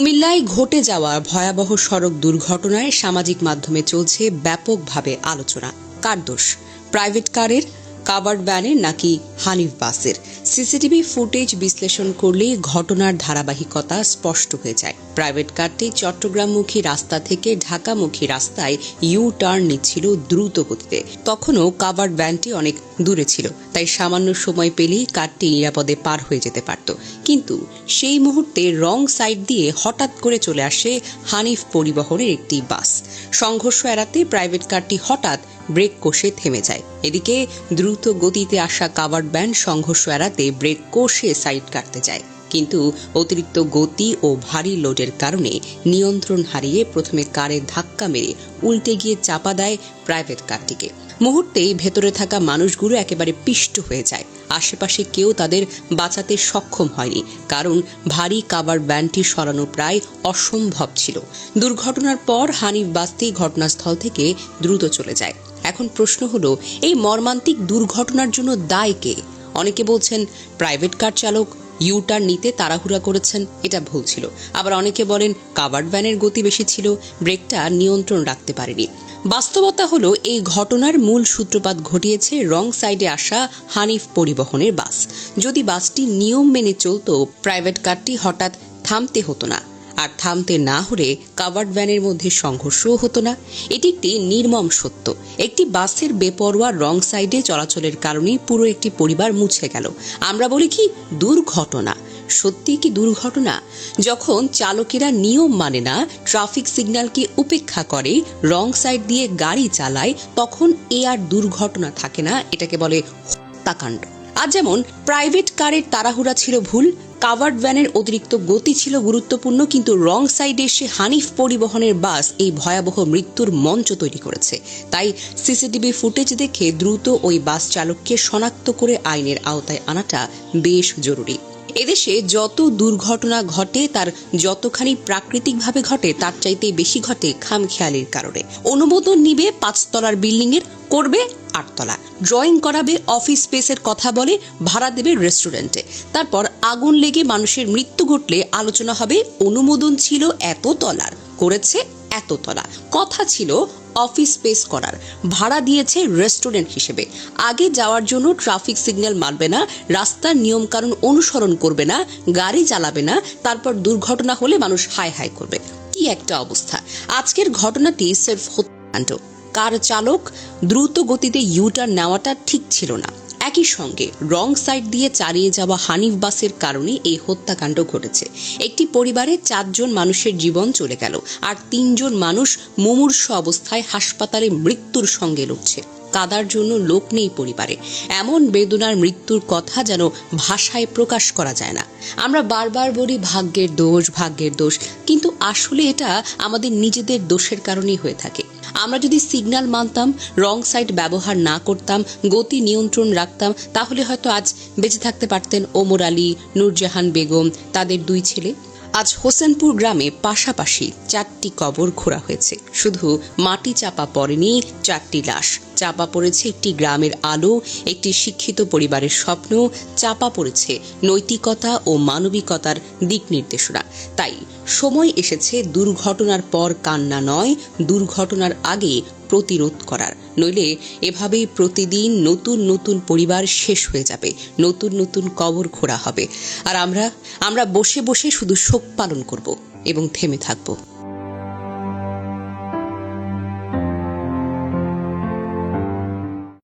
কুমিল্লায় ঘটে যাওয়া ভয়াবহ সড়ক দুর্ঘটনায় সামাজিক মাধ্যমে চলছে ব্যাপকভাবে আলোচনা। কার দোষ? প্রাইভেট কারের, কাভার্ড ভ্যানের নাকি হানিফ বাসের? সিসিটিভি ফুটেজ বিশ্লেষণ করলে ঘটনার ধারাবাহিকতা স্পষ্ট হয়ে যায়। প্রাইভেট কারটি চট্টগ্রামমুখী রাস্তা থেকে ঢাকামুখী রাস্তায় ইউ টার্ন নিচ্ছিল দ্রুত গতিতে। তখনও কাভার্ড ভ্যানটি অনেক দূরে ছিল, তাই সামান্য সময় পেলেই কারটি নিরাপদে পার হয়ে যেতে পারত। কিন্তু সেই মুহূর্তে রং সাইড দিয়ে হঠাৎ করে চলে আসে হানিফ পরিবহনের একটি বাস। সংঘর্ষ এড়াতে প্রাইভেট কারটি হঠাৎ ব্রেক কষে থেমে যায়। এদিকে দ্রুত গতিতে আসা কাভার্ড ভ্যান সংঘর্ষ এড়াতে ব্রেক কষে সাইড কাটতে যায়, কিন্তু অতিরিক্ত গতি ও ভারী লোডের কারণে নিয়ন্ত্রণ হারিয়ে প্রথমে কারে ধাক্কা মেরে উল্টে গিয়ে চাপা দেয় প্রাইভেট কারটিকে। মুহূর্তেই ভেতরে থাকা মানুষগুলো একেবারে পিষ্ট হয়ে যায়। আশেপাশে কেউ তাদের বাঁচাতে সক্ষম হয়নি, কারণ ভারী কাভার্ড ভ্যানটি সরানো প্রায় অসম্ভব ছিল। দুর্ঘটনার পর হানিফ বাসটি ঘটনাস্থল থেকে দ্রুত চলে যায়। এখন প্রশ্ন হলো, এই মর্মান্তিক দুর্ঘটনার জন্য দায় কে? অনেকে বলছেন প্রাইভেট কার চালক ইউ টার্ন নিতে তাড়াহুড়া করেছেন, এটা ভুল ছিল। আবার অনেকে বলেন কাভার্ড ভ্যানের গতি বেশি ছিল, ব্রেকটা নিয়ন্ত্রণ রাখতে পারেনি। বাস্তবতা হলো, এই ঘটনার মূল সূত্রপাত ঘটিয়েছে রং সাইডে আসা হানিফ পরিবহনের বাস। যদি বাসটি নিয়ম মেনে চলত, প্রাইভেট কারটি হঠাৎ থামতে হতো না, আর থামতে না হলে কাভার্ড ভ্যানের মধ্যে সংঘর্ষও হতো না। এটি একটি নির্মম সত্য। একটি বাসের বেপরোয়া রং সাইডে চলাচলের কারণে পুরো একটি পরিবার মুছে গেল। আমরা বলি কি দুর্ঘটনা? সত্যি কি দুর্ঘটনা? যখন চালকেরা নিয়ম মানে না, ট্রাফিক সিগন্যালকে উপেক্ষা করে, রং সাইড দিয়ে গাড়ি চালায়, তখন এ আর দুর্ঘটনা থাকে না, এটাকে বলে হত্যাকাণ্ড। আর যেমন প্রাইভেট কারের তাড়াহুড়া ছিল ভুল, কাভার্ড ভ্যানের অতিরিক্ত গতি ছিল গুরুত্বপূর্ণ, কিন্তু রং সাইডে এসে হানিফ পরিবহনের বাস এই ভয়াবহ মৃত্যুর মঞ্চ তৈরি করেছে। তাই সিসিটিভি ফুটেজ দেখে দ্রুত ওই বাস চালককে শনাক্ত করে আইনের আওতায় আনাটা বেশ জরুরি। এদেশে যত দুর্ঘটনা ঘটে তার যতখানি প্রাকৃতিকভাবে ঘটে, তার চাইতে বেশি ঘটে খামখেয়ালির কারণে। অনুমোদন নিবে 5 তলার বিল্ডিং এর, করবে 8 তলা। ড্রয়িং করাবে অফিস স্পেসের, কথা বলে ভাড়া দেবে রেস্টুরেন্টে। তারপর আগুন লেগে মানুষের মৃত্যু ঘটলে আলোচনা হবে অনুমোদন ছিল এত তলার, করেছে এত তলা। কথা ছিল অফিস স্পেস করার, ভাড়া দিয়েছে রেস্টুরেন্ট হিসেবে। আগে যাওয়ার জন্য ট্রাফিক সিগন্যাল মানবে না, রাস্তার নিয়মকানুন অনুসরণ করবে না, গাড়ি চালাবে না, তারপর দুর্ঘটনা হলে মানুষ হায় হায় করবে। কি একটা অবস্থা! আজকের ঘটনাটি সির্ফ হত্যাকাণ্ড। কার চালক দ্রুত গতিতে ইউটার্ন নেওয়াটা ঠিক ছিল না। একই সঙ্গে রং সাইড দিয়ে চালিয়ে যাওয়া হানিফ বাসের কারণে এই হত্যাকাণ্ড ঘটেছে। একটি পরিবারে 4 জন মানুষের জীবন চলে গেল, আর 3 জন মানুষ মুমূর্ষু অবস্থায় হাসপাতালে মৃত্যুর সঙ্গে লড়ছে। কাদার জন্য লোক নেই পরিবারে। এমন বেদনার মৃত্যুর কথা যেন ভাষায় প্রকাশ করা যায় না। আমরা বারবার বলি ভাগ্যের দোষ, ভাগ্যের দোষ, কিন্তু আসলে এটা আমাদের নিজেদের দোষের কারণেই হয়ে থাকে। আমরা যদি সিগন্যাল মানতাম, রং সাইড ব্যবহার না করতাম, গতি নিয়ন্ত্রণ রাখতাম, তাহলে হয়তো আজ বেঁচে থাকতে পারতেন ওমর আলী, নূরজাহান বেগম, তাদের 2 ছেলে। আজ হোসেনপুর গ্রামে পাশাপাশি 4টি কবর খোঁড়া হয়েছে। শুধু মাটি চাপা পড়েনি, 4টি লাশ চাপা পড়েছে একটি গ্রামের আলো, একটি শিক্ষিত পরিবারের স্বপ্ন, চাপা পড়েছে নৈতিকতা ও মানবিকতার দিক নির্দেশনা। তাই সময় এসেছে দুর্ঘটনার পর কান্না নয়, দুর্ঘটনার আগে প্রতিরোধ করার। নইলে এভাবেই প্রতিদিন নতুন নতুন পরিবার শেষ হয়ে যাবে, নতুন নতুন কবর খোঁড়া হবে, আর আমরা বসে বসে শুধু শোক পালন করব এবং থেমে থাকব।